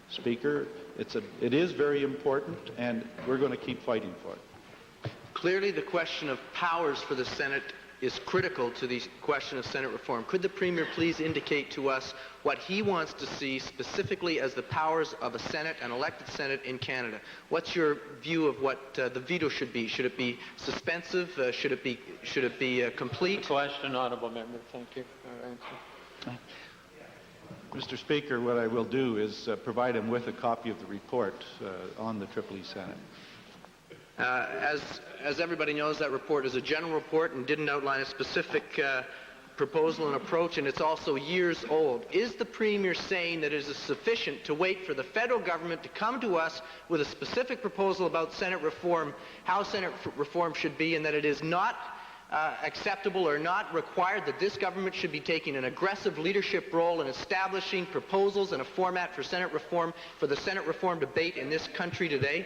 Speaker. It is very important, and we're going to keep fighting for it. Clearly, the question of powers for the Senate is critical to the question of Senate reform. Could the Premier please indicate to us what he wants to see specifically as the powers of a Senate, an elected Senate in Canada? What's your view of what the veto should be? Should it be suspensive? Should it be complete? The question, honourable member. Thank you for your answer. Mr. Speaker, what I will do is provide him with a copy of the report on the EEE Senate. As everybody knows, that report is a general report and didn't outline a specific proposal and approach, and it's also years old. Is the Premier saying that it is sufficient to wait for the federal government to come to us with a specific proposal about Senate reform, how Senate reform should be, and that it is not acceptable or not required that this government should be taking an aggressive leadership role in establishing proposals and a format for Senate reform, for the Senate reform debate in this country today?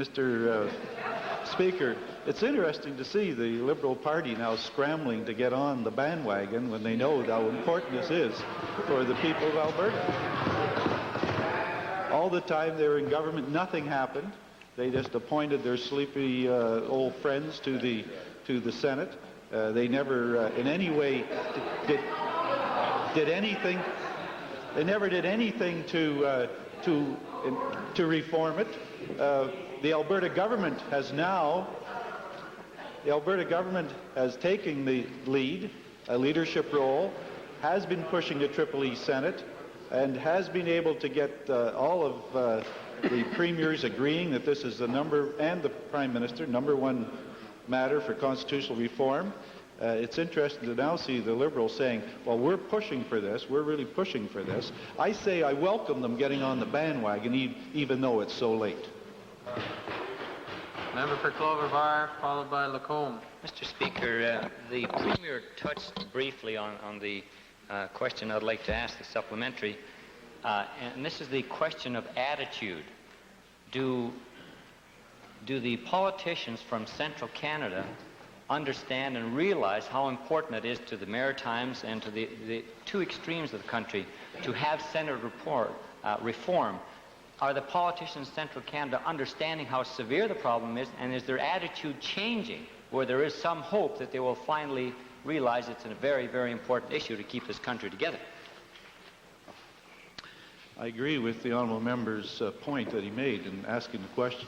Mr. Speaker, it's interesting to see the Liberal Party now scrambling to get on the bandwagon when they know how important this is for the people of Alberta. All the time they were in government, nothing happened. They just appointed their sleepy old friends to the Senate. They never in any way did anything. They never did anything to reform it. The Alberta government has taken the lead, a leadership role, has been pushing the Triple E Senate, and has been able to get all of the premiers agreeing that this is and the Prime Minister, number one matter for constitutional reform. It's interesting to now see the Liberals saying, well, we're pushing for this, we're really pushing for this. I say I welcome them getting on the bandwagon even though it's so late. Member for Clover Bar, followed by Lacombe. Mr. Speaker, the Premier touched briefly on the question I'd like to ask, the supplementary, and this is the question of attitude. Do the politicians from central Canada understand and realize how important it is to the Maritimes and to the two extremes of the country to have Senate reform? Are the politicians in central Canada understanding how severe the problem is, and is their attitude changing where there is some hope that they will finally realize it's a very, very important issue to keep this country together? I agree with the honourable member's point that he made in asking the question,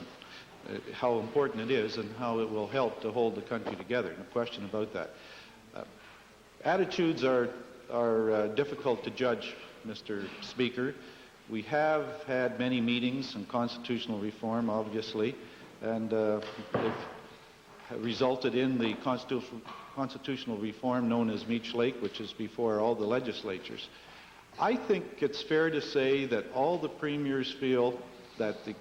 how important it is and how it will help to hold the country together. No question about that. Attitudes are difficult to judge, Mr. Speaker. We have had many meetings on constitutional reform, obviously, and they've resulted in the constitutional reform known as Meech Lake, which is before all the legislatures. I think it's fair to say that all the premiers feel that the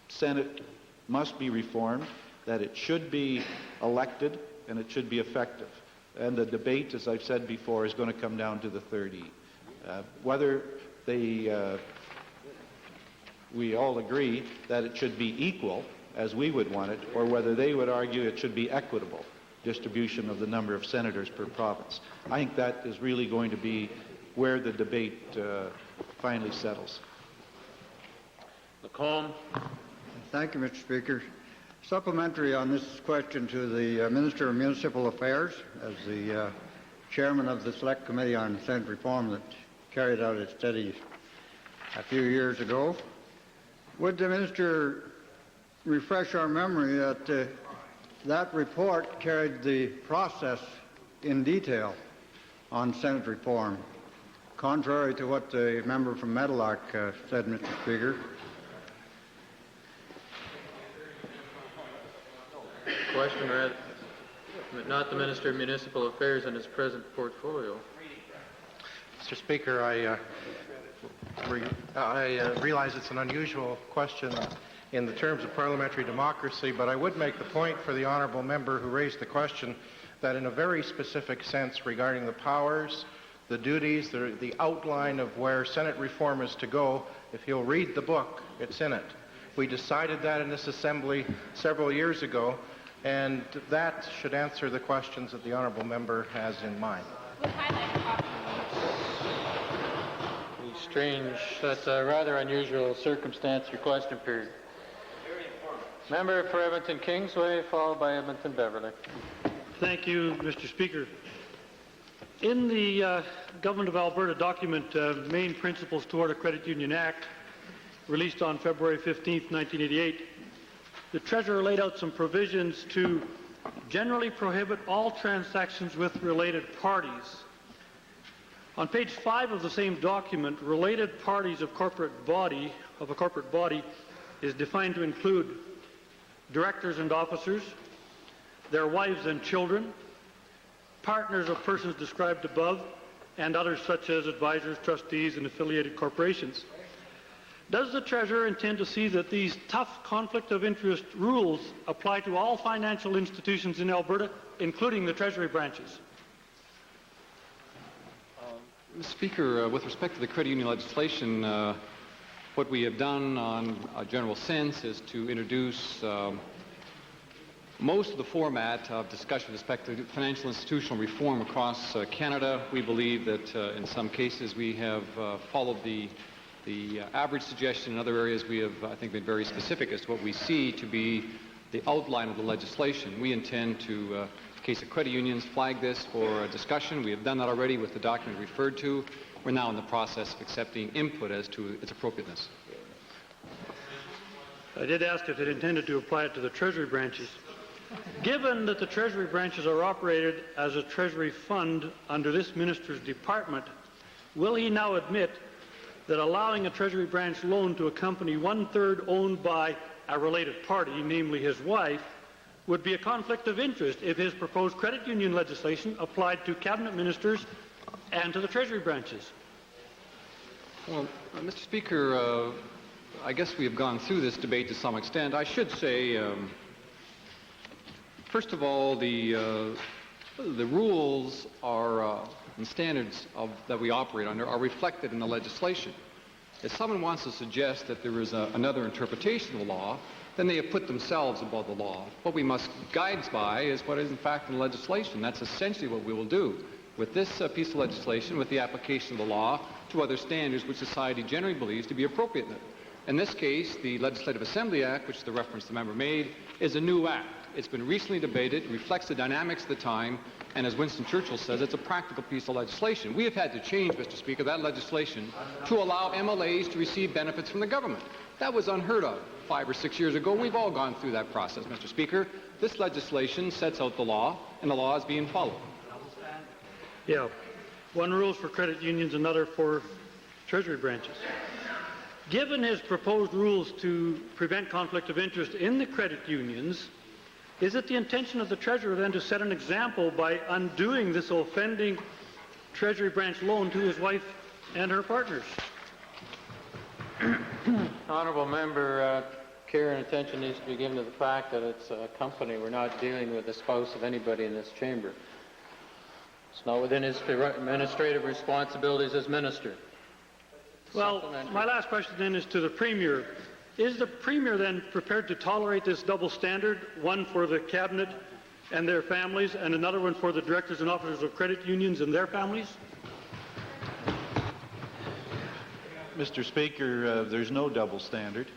Senate must be reformed, that it should be elected, and it should be effective. And the debate, as I've said before, is going to come down to the third E. Whether we all agree that it should be equal, as we would want it, or whether they would argue it should be equitable distribution of the number of senators per province. I think that is really going to be where the debate finally settles. Lacombe. Thank you, Mr. Speaker. Supplementary on this question to the Minister of Municipal Affairs, as the chairman of the Select Committee on Senate Reform that carried out its studies a few years ago. Would the Minister refresh our memory that that report carried the process in detail on Senate reform, contrary to what the member from Meadowlark said, Mr. Speaker? Question read, not the Minister of Municipal Affairs in his present portfolio. Mr. Speaker, I realize it's an unusual question in the terms of parliamentary democracy, but I would make the point for the honourable member who raised the question that in a very specific sense regarding the powers, the duties, the outline of where Senate reform is to go, if he'll read the book, it's in it. We decided that in this Assembly several years ago, and that should answer the questions that the honourable member has in mind. Strange. That's a rather unusual circumstance, your question period. Member for Edmonton Kingsway, followed by Edmonton Beverly. Thank you, Mr. Speaker. In the Government of Alberta document, Main Principles Toward a Credit Union Act, released on February 15, 1988, the Treasurer laid out some provisions to generally prohibit all transactions with related parties. On page 5 of the same document, related parties of a corporate body is defined to include directors and officers, their wives and children, partners of persons described above, and others such as advisors, trustees, and affiliated corporations. Does the Treasurer intend to see that these tough conflict of interest rules apply to all financial institutions in Alberta, including the Treasury branches? Mr. Speaker, with respect to the credit union legislation, What we have done on a general sense is to introduce most of the format of discussion with respect to financial institutional reform across Canada. We believe that in some cases we have followed the average suggestion. In other areas we have, I think, been very specific as to what we see to be the outline of the legislation. We intend to, in the case of credit unions, flag this for discussion. We have done that already with the document referred to. We're now in the process of accepting input as to its appropriateness. I did ask if it intended to apply it to the Treasury branches. Given that the Treasury branches are operated as a Treasury fund under this minister's department, will he now admit that allowing a Treasury branch loan to a company one-third owned by a related party, namely his wife, would be a conflict of interest if his proposed credit union legislation applied to cabinet ministers and to the Treasury branches? Well, Mr. Speaker, I guess we have gone through this debate to some extent. I should say, first of all, the rules are and standards that we operate under are reflected in the legislation. If someone wants to suggest that there is another interpretation of the law, then they have put themselves above the law. What we must guide by is what is in fact in the legislation. That's essentially what we will do with this piece of legislation, with the application of the law to other standards which society generally believes to be appropriate. In this case, the Legislative Assembly Act, which the reference the member made, is a new act. It's been recently debated, it reflects the dynamics of the time, and as Winston Churchill says, it's a practical piece of legislation. We have had to change, Mr. Speaker, that legislation to allow MLAs to receive benefits from the government. That was unheard of 5 or 6 years ago. We've all gone through that process, Mr. Speaker. This legislation sets out the law, and the law is being followed. Yeah. One rule for credit unions, another for Treasury branches. Given his proposed rules to prevent conflict of interest in the credit unions, is it the intention of the Treasurer then to set an example by undoing this offending Treasury branch loan to his wife and her partners? Honourable member, care and attention needs to be given to the fact that it's a company. We're not dealing with the spouse of anybody in this chamber. It's not within his administrative responsibilities as minister. Well, my last question then is to the Premier. Is the Premier then prepared to tolerate this double standard, one for the Cabinet and their families, and another one for the directors and officers of credit unions and their families? Mr. Speaker, there's no double standard.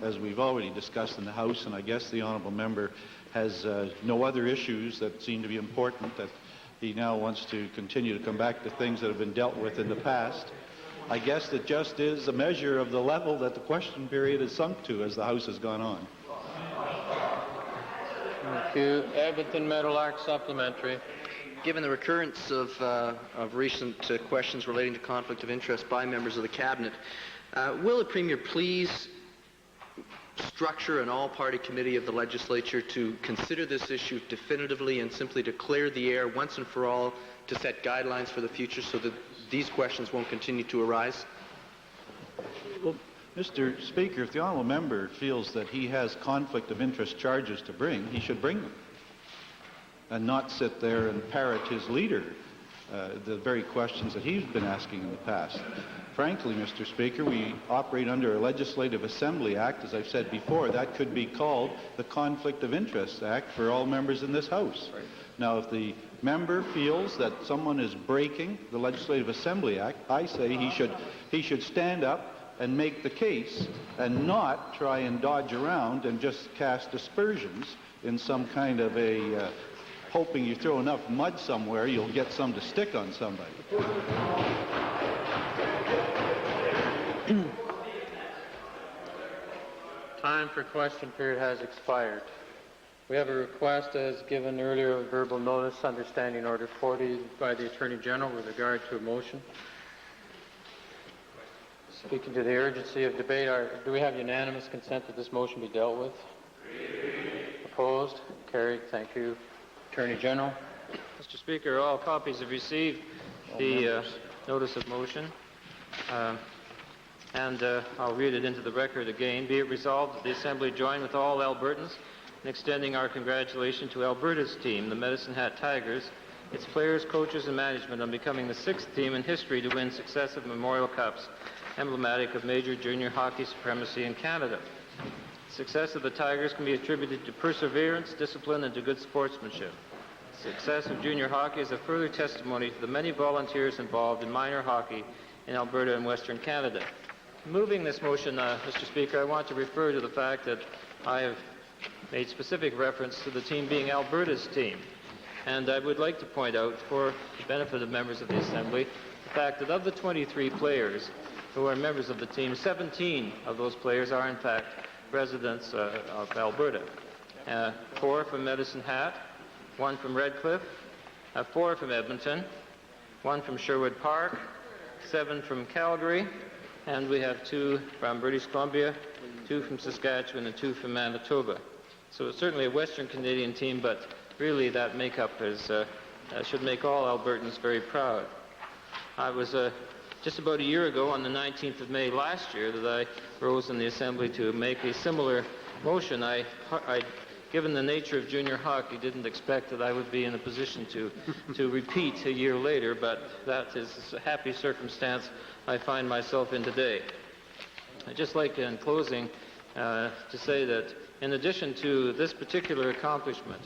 As we've already discussed in the House, and I guess the honourable member has no other issues that seem to be important, that he now wants to continue to come back to things that have been dealt with in the past. I guess it just is a measure of the level that the question period has sunk to as the House has gone on. Thank you. Edmonton Meadowlark supplementary. Given the recurrence of recent questions relating to conflict of interest by members of the Cabinet, will the Premier please structure an all-party committee of the legislature to consider this issue definitively and simply to clear the air once and for all to set guidelines for the future so that these questions won't continue to arise? Well, Mr. Speaker, if the honourable member feels that he has conflict of interest charges to bring, he should bring them and not sit there and parrot his leader the very questions that he's been asking in the past. Frankly, Mr. Speaker, we operate under a Legislative Assembly Act, as I've said before. That could be called the Conflict of Interest Act for all members in this House. Right. Now, if the member feels that someone is breaking the Legislative Assembly Act, I say he should stand up and make the case and not try and dodge around and just cast aspersions in some kind of a hoping you throw enough mud somewhere you'll get some to stick on somebody. Time for question period has expired. We have a request, as given earlier, of verbal notice under Standing Order 40 by the Attorney General with regard to a motion. Speaking to the urgency of debate, do we have unanimous consent that this motion be dealt with? Opposed? Carried. Thank you. Attorney General. Mr. Speaker, all copies have received the notice of motion. I'll read it into the record again. Be it resolved that the Assembly join with all Albertans in extending our congratulations to Alberta's team, the Medicine Hat Tigers, its players, coaches, and management on becoming the 6th team in history to win successive Memorial Cups emblematic of major junior hockey supremacy in Canada. The success of the Tigers can be attributed to perseverance, discipline, and to good sportsmanship. The success of junior hockey is a further testimony to the many volunteers involved in minor hockey in Alberta and Western Canada. Moving this motion, Mr. Speaker, I want to refer to the fact that I have made specific reference to the team being Alberta's team. And I would like to point out, for the benefit of members of the Assembly, the fact that of the 23 players who are members of the team, 17 of those players are in fact residents of Alberta. 4 from Medicine Hat, 1 from Redcliffe, 4 from Edmonton, 1 from Sherwood Park, 7 from Calgary, and we have 2 from British Columbia, 2 from Saskatchewan, and 2 from Manitoba. So it's certainly a Western Canadian team, but really that makeup should make all Albertans very proud. I was just about a year ago, on the 19th of May last year, that I rose in the Assembly to make a similar motion. Given the nature of junior hockey, didn't expect that I would be in a position to repeat a year later, but that is a happy circumstance I find myself in today. I'd just like, in closing, to say that in addition to this particular accomplishment,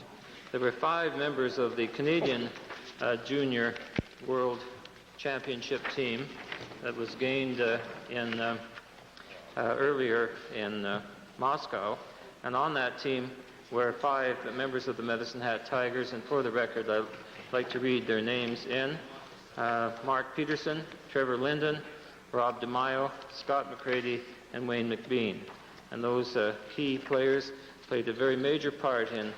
there were 5 members of the Canadian Junior World Championship team that was gained earlier in Moscow, and on that team were 5 members of the Medicine Hat Tigers, and for the record, I'd like to read their names in: Mark Peterson, Trevor Linden, Rob DeMaio, Scott McCready, and Wayne McBean. And those key players played a very major part in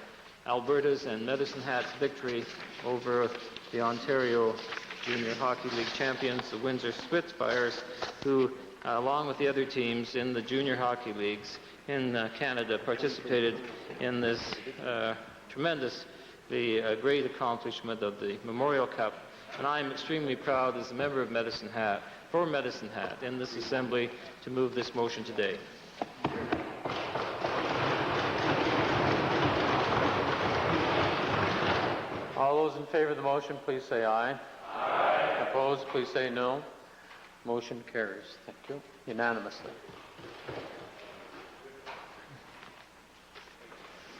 Alberta's and Medicine Hat's victory over the Ontario Junior Hockey League champions, the Windsor Spitfires, who, along with the other teams in the junior hockey leagues in Canada, participated in this tremendously great accomplishment of the Memorial Cup. And I'm extremely proud, as a member of Medicine Hat, for Medicine Hat in this Assembly, to move this motion today. All those in favor of the motion, please say aye. Aye. Opposed, please say no. Motion carries. Thank you. Unanimously.